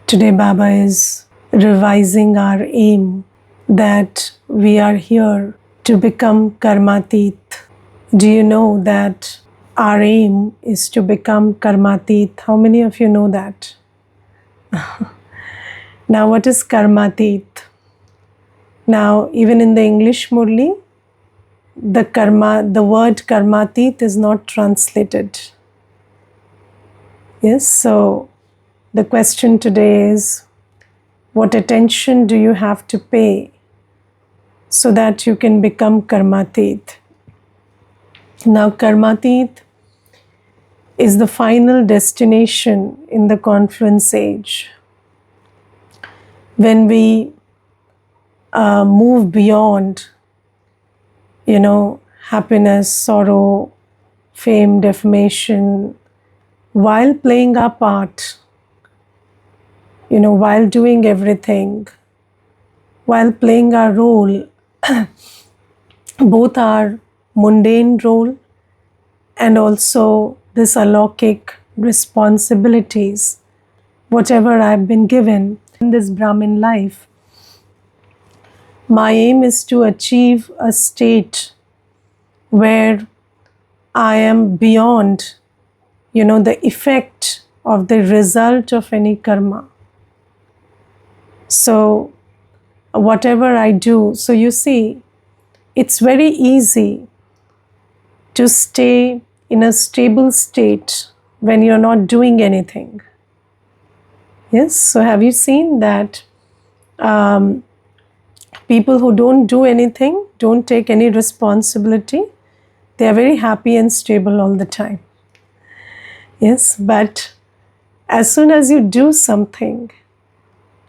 Today, Baba is revising our aim that we are here to become Karmateet. Do you know that our aim is to become Karmateet? How many of you know that? Now, what is Karmateet? Now, even in the English Murli, the word Karmateet is not translated. Yes, so the question today is, what attention do you have to pay so that you can become Karmateet? Now, Karmateet is the final destination in the confluence age. When we move beyond, happiness, sorrow, fame, defamation, while playing our part, while doing everything, while playing our role, both our mundane role and also this alaukic responsibilities, whatever I've been given in this Brahmin life, my aim is to achieve a state where I am beyond, the effect of the result of any karma. So, whatever I do, so you see, it's very easy to stay in a stable state when you're not doing anything. Yes, so have you seen that people who don't do anything, don't take any responsibility, they are very happy and stable all the time. Yes, but as soon as you do something,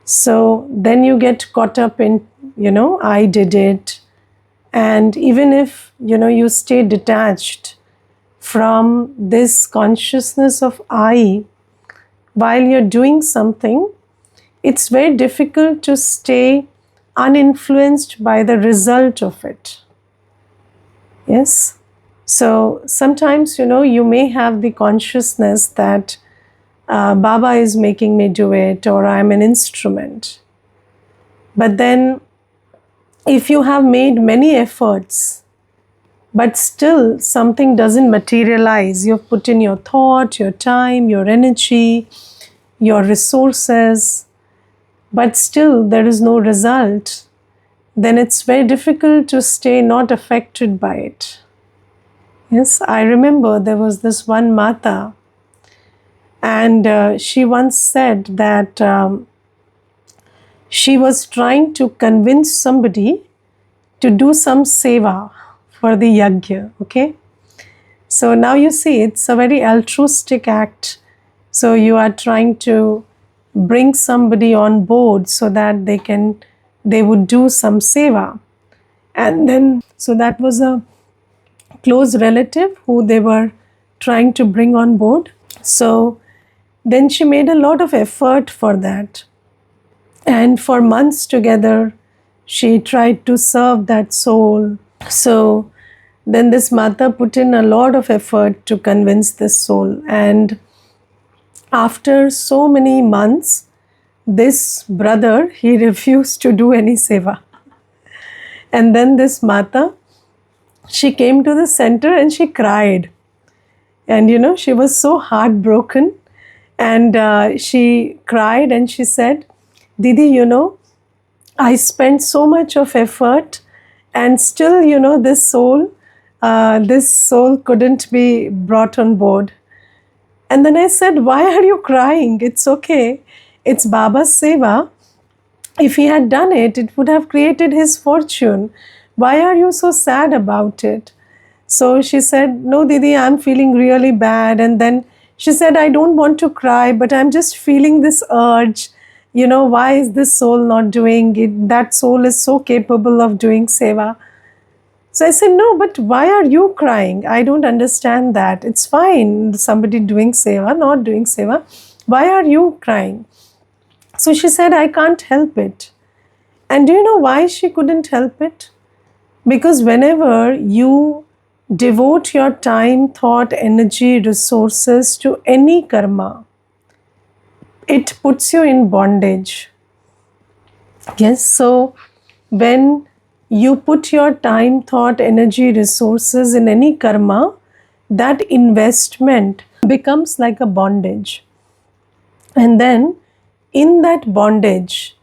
so then you get caught up in, I did it. And even if, you stay detached from this consciousness of I, while you're doing something, it's very difficult to stay uninfluenced by the result of it. Yes. So sometimes, you may have the consciousness that Baba is making me do it, or I'm an instrument. But then if you have made many efforts, but still something doesn't materialize, you've put in your thought, your time, your energy, your resources, but still there is no result, then it's very difficult to stay not affected by it. Yes, I remember there was this one Mata, and she once said that she was trying to convince somebody to do some seva for the yajna, okay? So now you see, it's a very altruistic act. So you are trying to bring somebody on board so that they would do some seva. And then, so that was a close relative who they were trying to bring on board. So then she made a lot of effort for that. And for months together, she tried to serve that soul. So then this Mata put in a lot of effort to convince this soul. And after so many months, this brother, he refused to do any seva. And then this Mata, she came to the center and she cried. And she was so heartbroken. And she cried and she said, Didi, I spent so much of effort and still, this soul couldn't be brought on board. And then I said, why are you crying? It's okay. It's Baba's seva. If he had done it, it would have created his fortune. Why are you so sad about it? So she said, no, Didi, I'm feeling really bad. And then she said, I don't want to cry, but I'm just feeling this urge. Why is this soul not doing it? That soul is so capable of doing seva. So I said, no, but why are you crying? I don't understand that. It's fine, somebody doing seva, not doing seva. Why are you crying? So she said, I can't help it. And do you know why she couldn't help it? Because whenever you devote your time, thought, energy, resources to any karma, it puts you in bondage. Yes, so when you put your time, thought, energy, resources in any karma, that investment becomes like a bondage. And then in that bondage,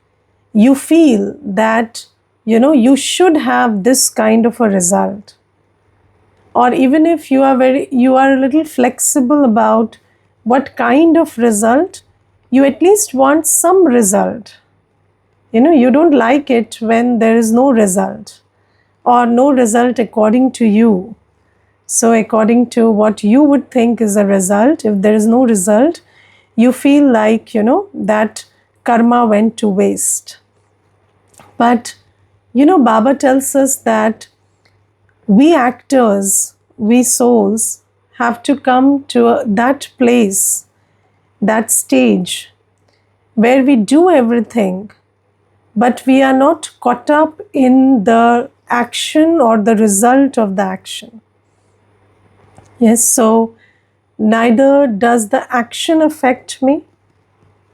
you feel that, you should have this kind of a result. Or even if you are a little flexible about what kind of result, you at least want some result. You don't like it when there is no result, or no result according to you. So according to what you would think is a result, if there is no result, you feel like, that karma went to waste. But, Baba tells us that we actors, we souls, have to come to that place, that stage, where we do everything, but we are not caught up in the action or the result of the action. Yes, so neither does the action affect me.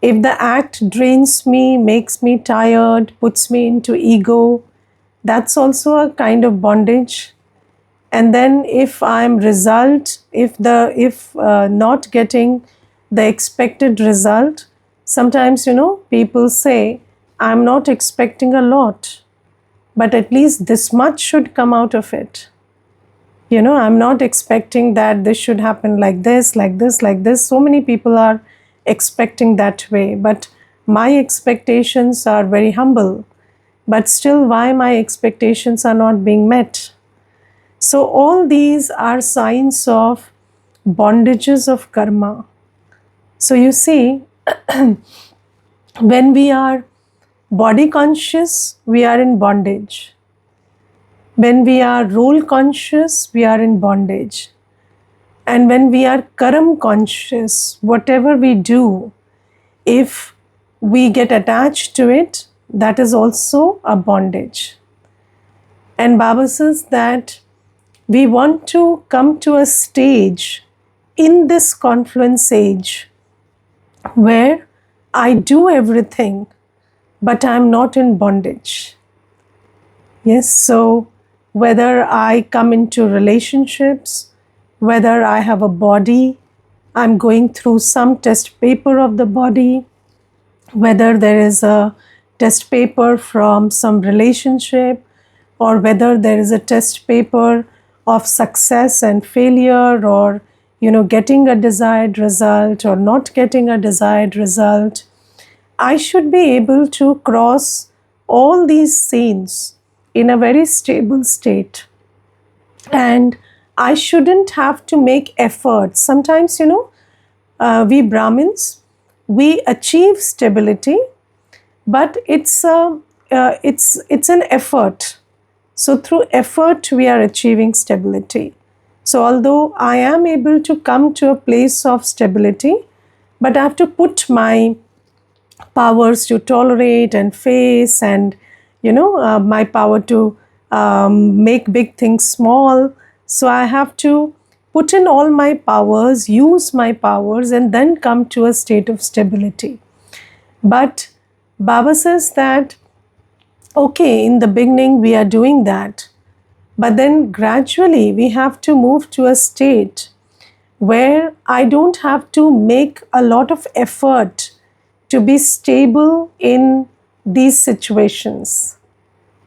If the act drains me, makes me tired, puts me into ego, that's also a kind of bondage. And then if I'm if not getting the expected result, sometimes, people say, I'm not expecting a lot, but at least this much should come out of it. I'm not expecting that this should happen like this, like this, like this. So many people are expecting that way, but my expectations are very humble. But still, why my expectations are not being met? So all these are signs of bondages of karma. So you see, when we are body conscious, we are in bondage. When we are role conscious, we are in bondage. And when we are karma conscious, whatever we do, if we get attached to it, that is also a bondage. And Baba says that we want to come to a stage in this confluence age where I do everything, but I'm not in bondage. Yes, so whether I come into relationships, whether I have a body, I'm going through some test paper of the body, whether there is a test paper from some relationship, or whether there is a test paper of success and failure, or getting a desired result or not getting a desired result, I should be able to cross all these scenes in a very stable state. And I shouldn't have to make efforts. Sometimes, we Brahmins, we achieve stability, but it's an effort. So through effort, we are achieving stability. So although I am able to come to a place of stability, but I have to put my powers to tolerate and face, and my power to make big things small. So I have to put in all my powers, use my powers, and then come to a state of stability. But Baba says that, okay, in the beginning we are doing that, but then gradually we have to move to a state where I don't have to make a lot of effort to be stable in these situations.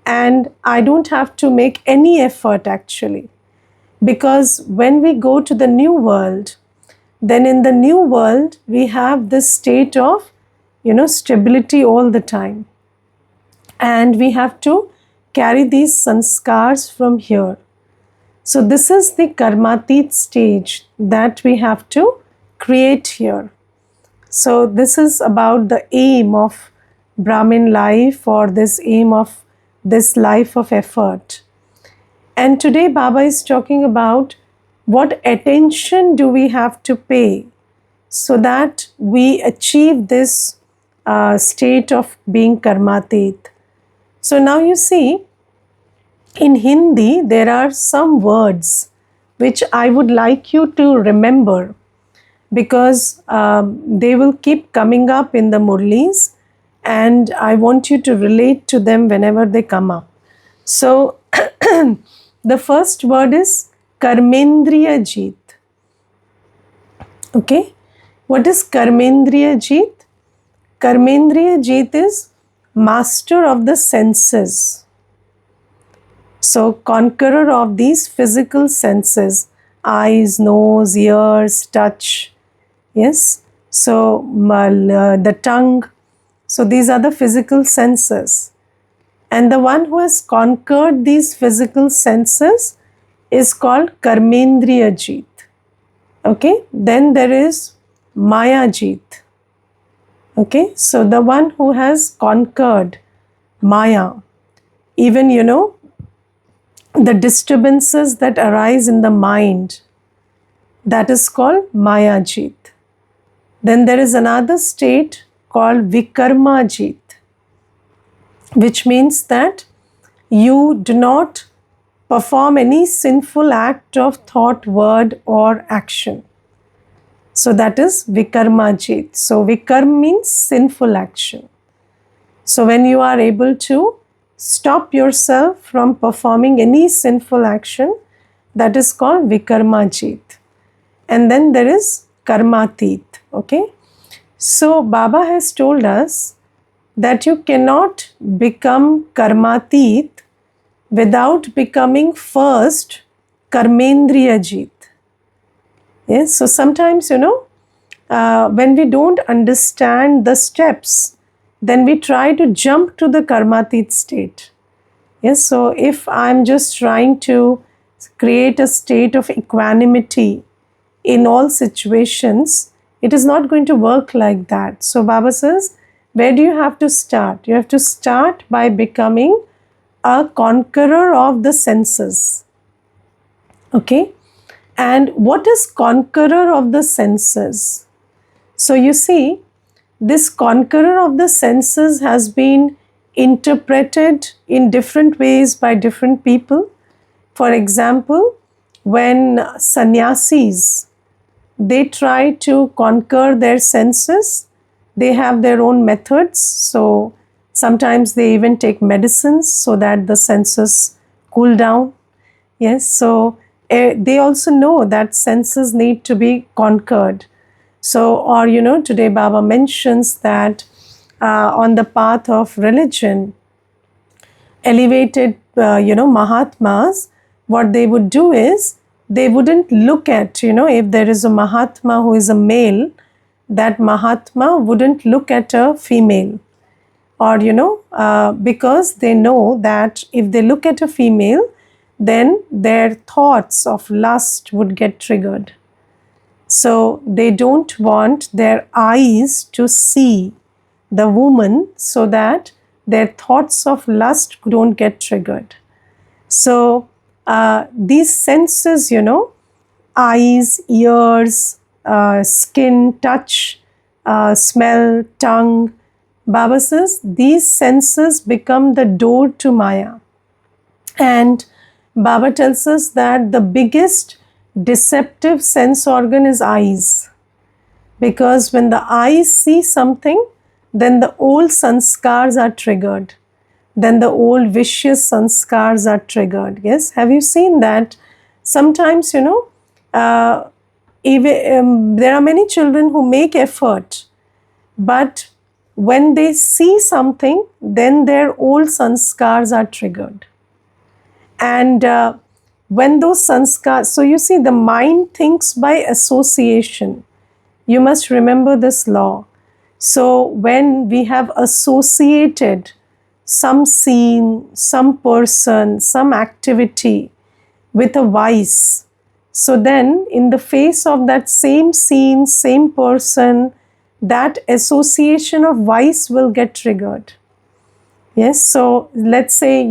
And I don't have to make any effort actually. Because when we go to the new world, then in the new world, we have this state of, stability all the time. And we have to carry these sanskars from here. So this is the karmatit stage that we have to create here. So this is about the aim of Brahmin life, or this aim of this life of effort. And today Baba is talking about what attention do we have to pay so that we achieve this state of being karmatit. So now you see, in Hindi there are some words which I would like you to remember, because they will keep coming up in the murlis, and I want you to relate to them whenever they come up. So, the first word is Karmendriya Jeet. Okay, what is Karmendriya Jeet? Karmendriya Jeet is master of the senses. So, conqueror of these physical senses, eyes, nose, ears, touch. Yes, so the tongue. So, these are the physical senses. And the one who has conquered these physical senses is called Karmendriya Jeet. Okay, then there is Maya Jeet. Okay, so the one who has conquered Maya, even the disturbances that arise in the mind, that is called Maya Jeet. Then there is another state called Vikarma Jeet, which means that you do not perform any sinful act of thought, word, or action. So that is Vikarma Jeet. So Vikarma means sinful action. So when you are able to stop yourself from performing any sinful action, that is called Vikarma Jeet. And then there is Karmateet. Okay. So Baba has told us that you cannot become Karmateet without becoming first Karmendriya Jeet. Yes, so sometimes when we don't understand the steps, then we try to jump to the Karmateet state. Yes, so if I'm just trying to create a state of equanimity in all situations, it is not going to work like that. So Baba says, where do you have to start? You have to start by becoming a conqueror of the senses. Okay? And what is conqueror of the senses? So you see, this conqueror of the senses has been interpreted in different ways by different people. For example, when sannyasis, they try to conquer their senses, they have their own methods. So sometimes they even take medicines so that the senses cool down. Yes, so they also know that senses need to be conquered. So, or today Baba mentions that on the path of religion, elevated, Mahatmas, what they would do is, they wouldn't look at, if there is a Mahatma who is a male, that Mahatma wouldn't look at a female. Or, because they know that if they look at a female, then their thoughts of lust would get triggered. So they don't want their eyes to see the woman so that their thoughts of lust don't get triggered. So these senses, eyes, ears, skin, touch, smell, tongue, Baba says these senses become the door to Maya. And Baba tells us that the biggest deceptive sense organ is eyes. Because when the eyes see something, then the old sanskars are triggered. Then the old vicious sanskars are triggered. Yes, have you seen that? Sometimes, even, there are many children who make effort, but when they see something, then their old sanskars are triggered. And when those sanskars, so you see, the mind thinks by association. You must remember this law. So when we have associated some scene, some person, some activity with a vice, so then in the face of that same scene, same person, that association of vice will get triggered. Yes, so let's say,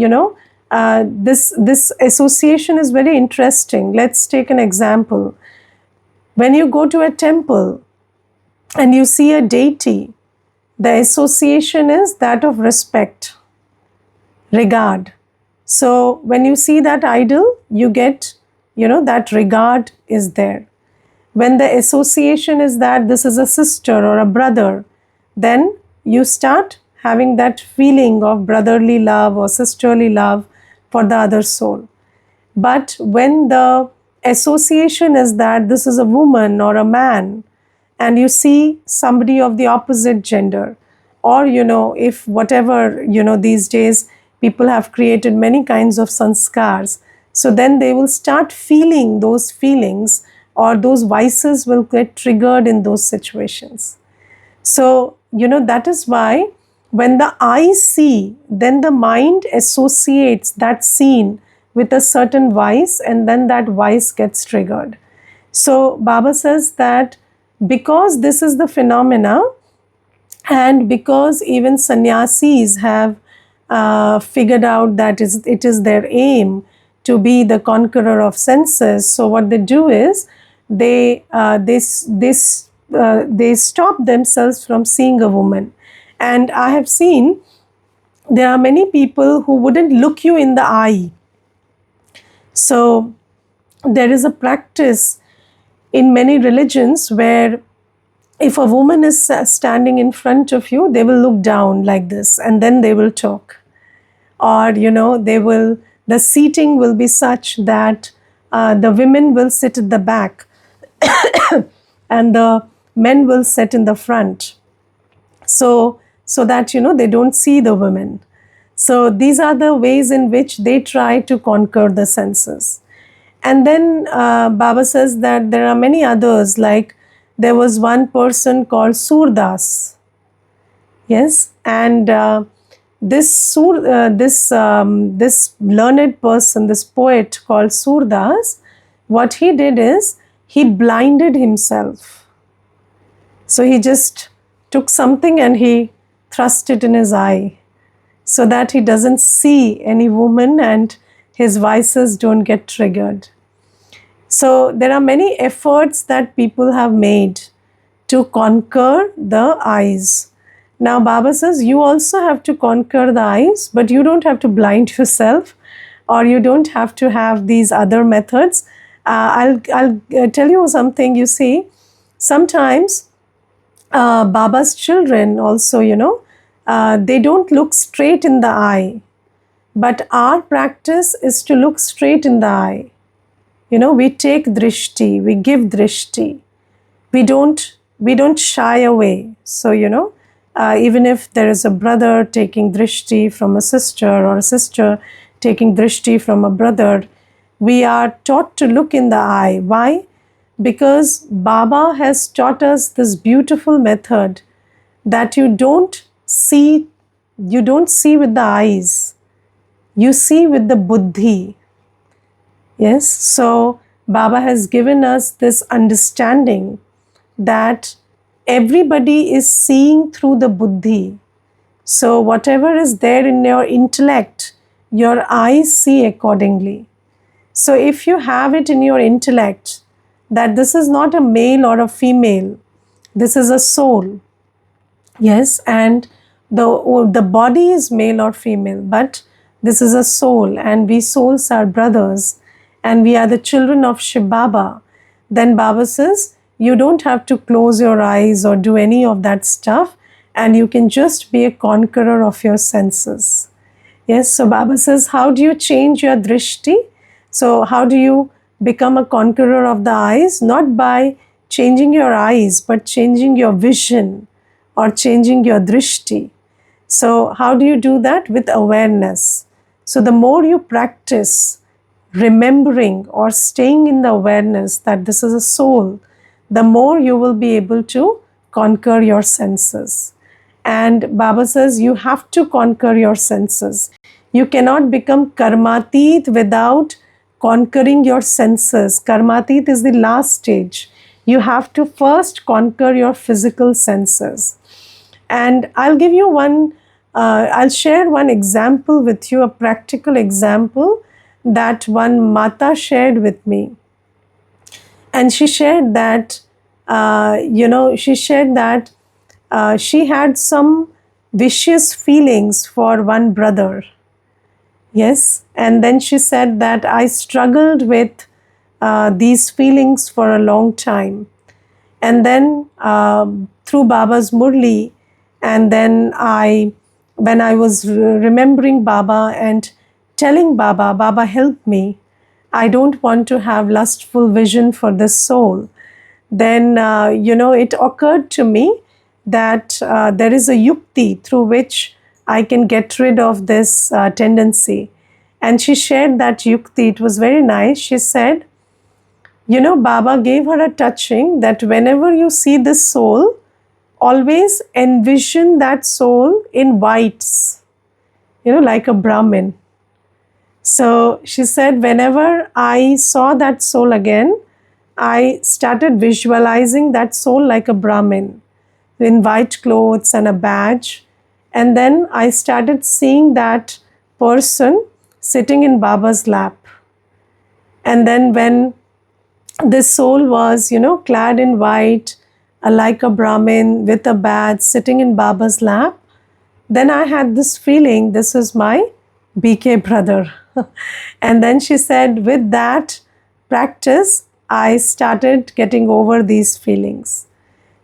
this association is very interesting. Let's take an example. When you go to a temple and you see a deity, the association is that of respect, regard. So when you see that idol, you get, that regard is there. when the association is that this is a sister or a brother, then you start having that feeling of brotherly love or sisterly love for the other soul. But when the association is that this is a woman or a man, and you see somebody of the opposite gender, or if whatever, these days people have created many kinds of sanskars, so then they will start feeling those feelings, or those vices will get triggered in those situations. So that is why when the eyes see, then the mind associates that scene with a certain vice, and then that vice gets triggered. So Baba says that because this is the phenomena, and because even sannyasis have figured out that it is their aim to be the conqueror of senses, so what they do is they stop themselves from seeing a woman. And I have seen there are many people who wouldn't look you in the eye. So there is a practice in many religions where if a woman is standing in front of you, they will look down like this, and then they will talk. Or the seating will be such that the women will sit at the back and the men will sit in the front, so that they don't see the women. So these are the ways in which they try to conquer the senses. And then Baba says that there are many others, like there was one person called Surdas. Yes, and this learned person, this poet called Surdas, what he did is he blinded himself. So he just took something and he thrust it in his eye, so that he doesn't see any woman and his vices don't get triggered. So there are many efforts that people have made to conquer the eyes. Now Baba says you also have to conquer the eyes, but you don't have to blind yourself, or you don't have to have these other methods. I'll tell you something. You see, sometimes Baba's children also, they don't look straight in the eye, but our practice is to look straight in the eye. We take drishti, we give drishti. We don't shy away. So, even if there is a brother taking drishti from a sister, or a sister taking drishti from a brother, we are taught to look in the eye. Why? Because Baba has taught us this beautiful method that you don't see with the eyes, you see with the buddhi. Yes, so Baba has given us this understanding that everybody is seeing through the buddhi. So whatever is there in your intellect, your eyes see accordingly. So if you have it in your intellect that this is not a male or a female, this is a soul. Yes, and the body is male or female, but this is a soul, and we souls are brothers, and we are the children of Shiv Baba. Then Baba says, you don't have to close your eyes or do any of that stuff, and you can just be a conqueror of your senses. Yes, so Baba says, how do you change your drishti? So how do you become a conqueror of the eyes? Not by changing your eyes, but changing your vision or changing your drishti. So how do you do that? With awareness. So the more you practice remembering or staying in the awareness that this is a soul, the more you will be able to conquer your senses. And Baba says you have to conquer your senses. You cannot become karmateet without conquering your senses. Karmateet is the last stage. You have to first conquer your physical senses. And I'll give you I'll share one example with you, a practical example that one Mata shared with me. And she shared that, she had some vicious feelings for one brother. Yes, and then she said that I struggled with these feelings for a long time. And then through Baba's Murli, and then when I was remembering Baba and telling Baba, Baba, help me. I don't want to have lustful vision for this soul. Then, it occurred to me that there is a yukti through which I can get rid of this tendency. And she shared that yukti. It was very nice. She said, Baba gave her a touching that whenever you see this soul, always envision that soul in whites, like a Brahmin. So she said, whenever I saw that soul again, I started visualizing that soul like a Brahmin in white clothes and a badge. And then I started seeing that person sitting in Baba's lap. And then when this soul was, clad in white, like a Brahmin with a badge sitting in Baba's lap, then I had this feeling, this is my BK brother. And then she said, with that practice, I started getting over these feelings.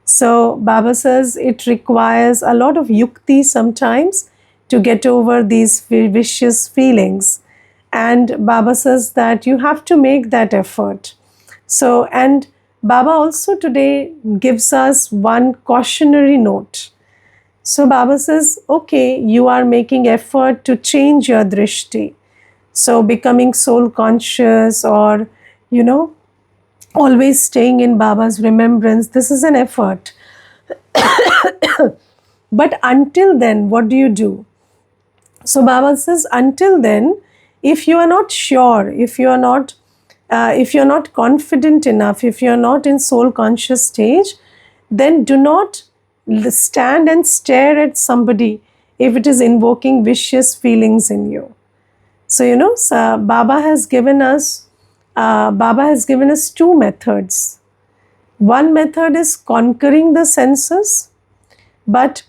So Baba says it requires a lot of yukti sometimes to get over these vicious feelings. And Baba says that you have to make that effort. So, and Baba also today gives us one cautionary note. So Baba says, okay, you are making effort to change your drishti. So becoming soul conscious or, always staying in Baba's remembrance, this is an effort. But until then, what do you do? So Baba says, until then, if you are not sure, if you're not confident enough, if you're not in soul conscious stage, then do not stand and stare at somebody if it is invoking vicious feelings in you. So, Baba has given us two methods. One method is conquering the senses, but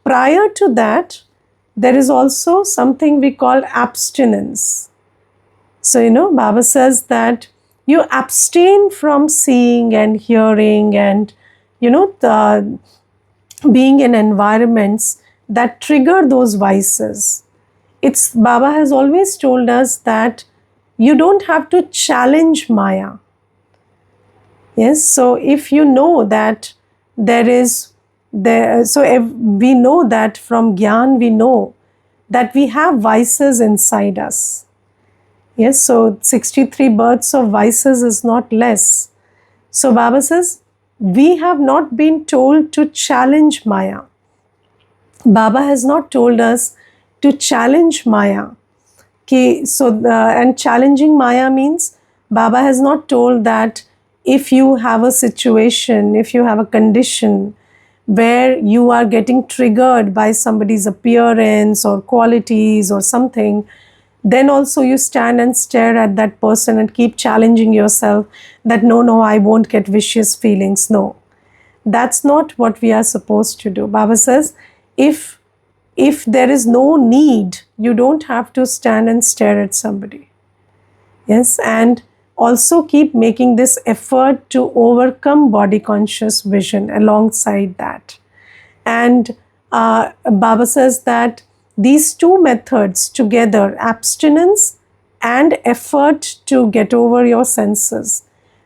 prior to that, there is also something we call abstinence. So, Baba says that you abstain from seeing and hearing and, being in environments that trigger those vices. Baba has always told us that you don't have to challenge Maya. Yes, so if you know that so if we know that from Gyan, we know that we have vices inside us. Yes, so 63 births of vices is not less. So Baba says, we have not been told to challenge Maya. Baba has not told us to challenge Maya. And challenging Maya means Baba has not told that if you have a situation, if you have a condition where you are getting triggered by somebody's appearance or qualities or something, then also you stand and stare at that person and keep challenging yourself that no, I won't get vicious feelings. No, that's not what we are supposed to do. Baba says, if there is no need, you don't have to stand and stare at somebody. Yes, and also keep making this effort to overcome body conscious vision alongside that. And Baba says that these two methods together, abstinence and effort to get over your senses,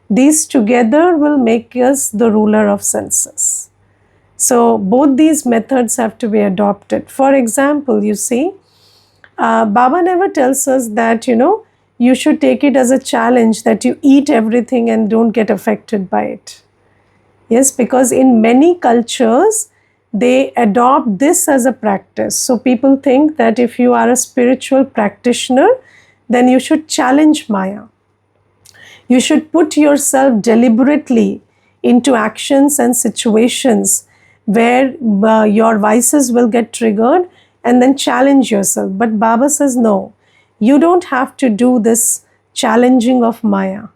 these together will make us the ruler of senses. So both these methods have to be adopted. For example, you see, Baba never tells us that, you should take it as a challenge that you eat everything and don't get affected by it. Yes, because in many cultures, they adopt this as a practice. So people think that if you are a spiritual practitioner, then you should challenge Maya. You should put yourself deliberately into actions and situations where your vices will get triggered and then challenge yourself. But Baba says, no, you don't have to do this challenging of Maya.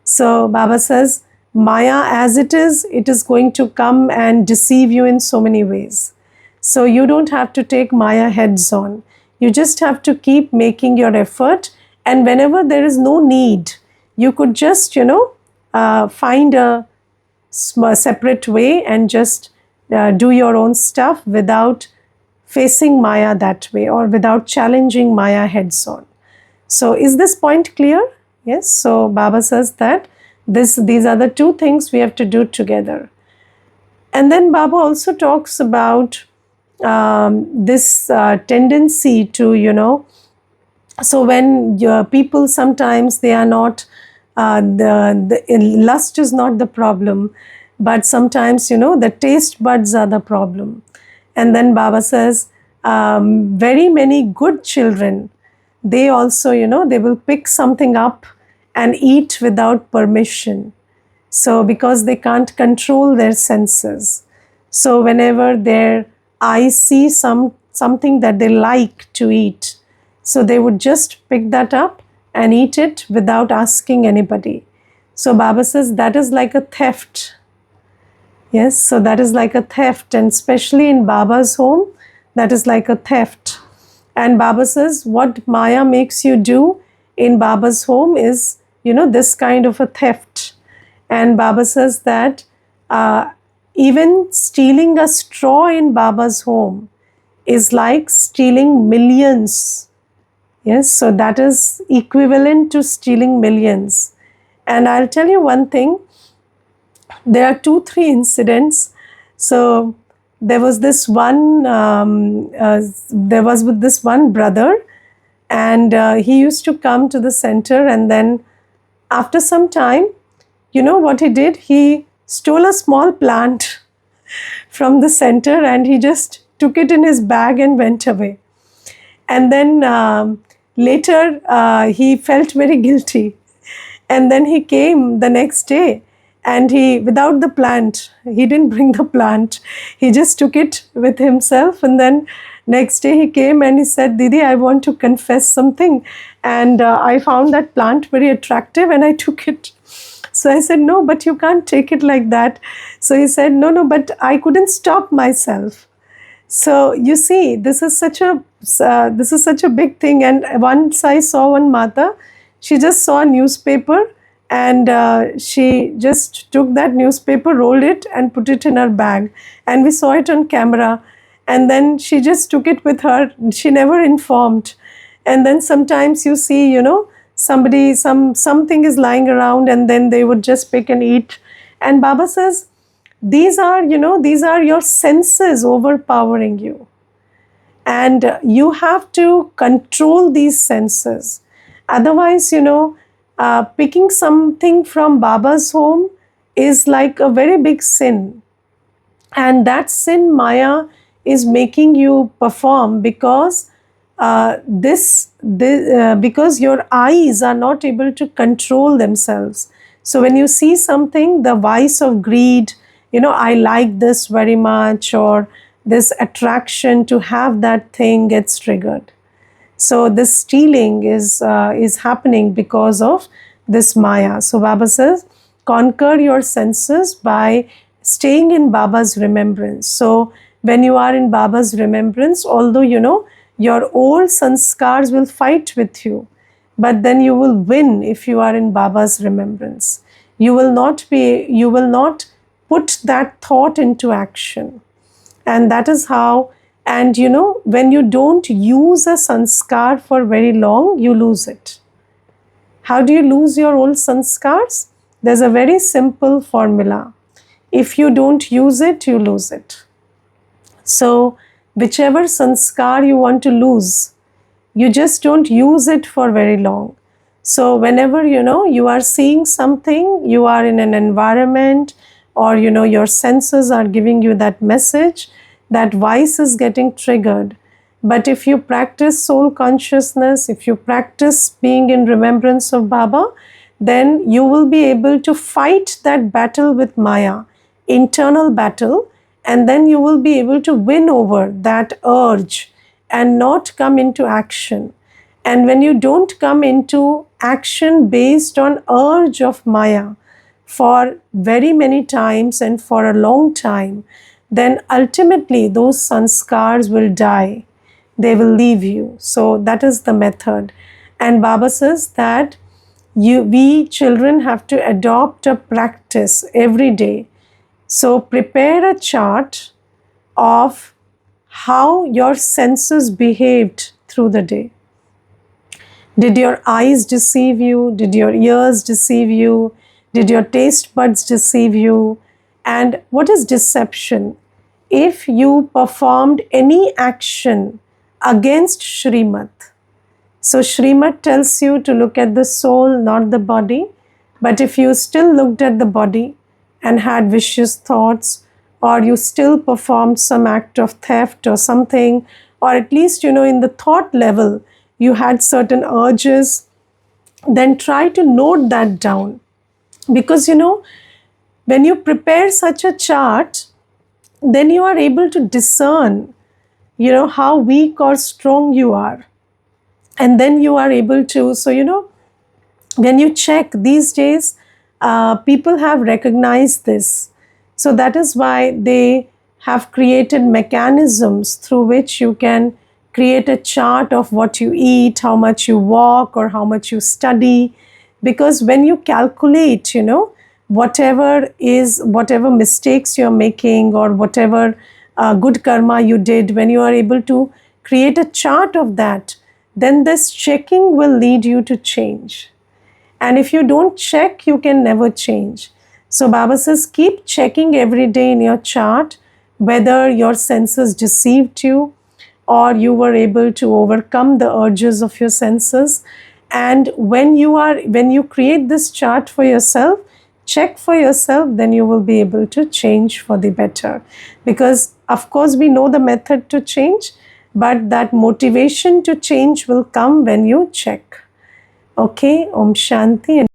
So Baba says, Maya as it is going to come and deceive you in so many ways. So you don't have to take Maya heads on. You just have to keep making your effort. And whenever there is no need, you could just, find a separate way and just do your own stuff without facing Maya that way or without challenging Maya heads on. So is this point clear? Yes. So Baba says that these are the two things we have to do together. And then Baba also talks about this tendency to, so when people sometimes they are not, lust is not the problem, but sometimes, the taste buds are the problem. And then Baba says, very many good children, they also, they will pick something up and eat without permission. So because they can't control their senses. So whenever their eyes see something that they like to eat, so they would just pick that up and eat it without asking anybody. So Baba says that is like a theft. Yes, so that is like a theft, and especially in Baba's home, that is like a theft. And Baba says what Maya makes you do in Baba's home is, this kind of a theft. And Baba says that even stealing a straw in Baba's home is like stealing millions. Yes, so that is equivalent to stealing millions. And I'll tell you one thing. There are 2-3 incidents. So there was this one. There was with this one brother, and he used to come to the center, and then after some time, what he did? He stole a small plant from the center, and he just took it in his bag and went away. And then later he felt very guilty, and then he came the next day. And without the plant, he didn't bring the plant. He just took it with himself. And then next day he came and he said, Didi, I want to confess something. And I found that plant very attractive and I took it. So I said, no, but you can't take it like that. So he said, no, but I couldn't stop myself. So you see, this is such a big thing. And once I saw one Mata, she just saw a newspaper. And she just took that newspaper, rolled it and put it in her bag. And we saw it on camera. And then she just took it with her. She never informed. And then sometimes you see, something is lying around and then they would just pick and eat. And Baba says, these are your senses overpowering you. And you have to control these senses. Otherwise, picking something from Baba's home is like a very big sin. And that sin, Maya, is making you perform because because your eyes are not able to control themselves. So when you see something, the vice of greed, I like this very much, or this attraction to have that thing gets triggered. So this stealing is happening because of this Maya. So Baba says, conquer your senses by staying in Baba's remembrance. So when you are in Baba's remembrance, although your old sanskars will fight with you, but then you will win if you are in Baba's remembrance. You will not put that thought into action. And that is how. And when you don't use a sanskar for very long, you lose it. How do you lose your old sanskars? There's a very simple formula. If you don't use it, you lose it. So whichever sanskar you want to lose, you just don't use it for very long. So whenever you are seeing something, you are in an environment, or your senses are giving you that message, that vice is getting triggered. But if you practice soul consciousness, if you practice being in remembrance of Baba, then you will be able to fight that battle with Maya, internal battle, and then you will be able to win over that urge and not come into action. And when you don't come into action based on urge of Maya for very many times and for a long time, then ultimately those sanskars will die. They will leave you. So that is the method. And Baba says that we children have to adopt a practice every day So prepare a chart of how your senses behaved through the day. Did your eyes deceive you? Did your ears deceive you? Did your taste buds deceive you? And what is deception? If you performed any action against Shrimat. So Shrimat tells you to look at the soul, not the body. But if you still looked at the body and had vicious thoughts, or you still performed some act of theft or something, or at least, in the thought level, you had certain urges, then try to note that down. Because, when you prepare such a chart, then you are able to discern, how weak or strong you are. And then you are able to, when you check these days, people have recognized this. So that is why they have created mechanisms through which you can create a chart of what you eat, how much you walk, or how much you study. Because when you calculate, whatever mistakes you're making, or whatever good karma you did, when you are able to create a chart of that, then this checking will lead you to change. And if you don't check, you can never change. So Baba says, keep checking every day in your chart whether your senses deceived you, or you were able to overcome the urges of your senses. And when you create this chart for yourself, check for yourself, then you will be able to change for the better. Because of course we know the method to change, but that motivation to change will come when you check. Okay, Om Shanti.